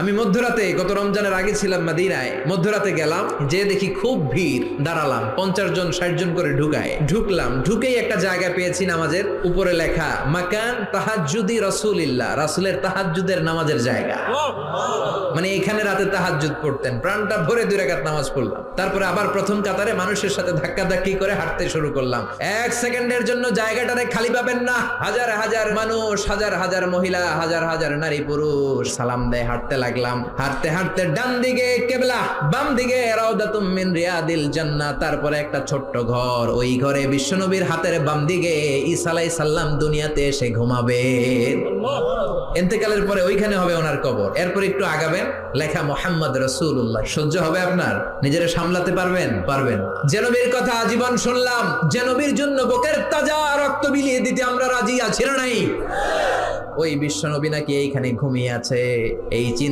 আমি মধ্যরাতে গত রমজানের আগে ছিলাম মদিনায়, মধ্যরাতে গেলাম, যে দেখি খুব ভিড়, দাঁড়ালাম, 50 জন 60 জন করে ঢুকলাম, ঢুকেই একটা জায়গা পেয়েছি নামাজের, উপরে লেখা মাকান তাহাজ্জুদি রাসূলিল্লাহ, রাসূলের তাহাজ্জুদের নামাজের জায়গা। মানে এখানে রাতে তাহাজ্জুদ পড়তেন। প্রাণটা ভরে 2 রাকাত নামাজ পড়লাম, তারপরে আবার প্রথম কাতারে মানুষের সাথে ধাক্কাধাক্কি করে হাঁটতে শুরু করলাম। 1 সেকেন্ডের জন্য জায়গাটারে খালি পাবেন না। হাজার হাজার মানুষ, হাজার হাজার মহিলা, হাজার হাজার নারী পুরুষ সালাম দেয়। হাঁটতে লাগলাম, হাঁটতে হাঁটতে ডান দিকে কিবলা, বাম দিকে রাউদাতুম মিন রিয়াদিল জান্নাহ, তারপরে একটা ছোট্ট ঘর, ওই ঘরে বিশ্বনবীর হাতের বাম দিকে ঈসা আলাইহিস সালাম দুনিয়াতে এসে ঘুমাবে। ইন্তেকালের পরে ওইখানে হবে ওনার কবর। এরপর একটু আগাবেন, লেখা মুহাম্মদ রাসূলুল্লাহ। সহ্য হবে আপনার? নিজেরা সামলাতে পারবেন? যে নবীর কথা আজীবন শুনলাম, যে নবীর জন্য বুকের তাজা রক্ত বিলিয়ে দিতে আমরা রাজি আছি না নাই, ওই বিশ্ব নবী নাকি এইখানে ঘুমিয়ে আছে। এই চিন্তা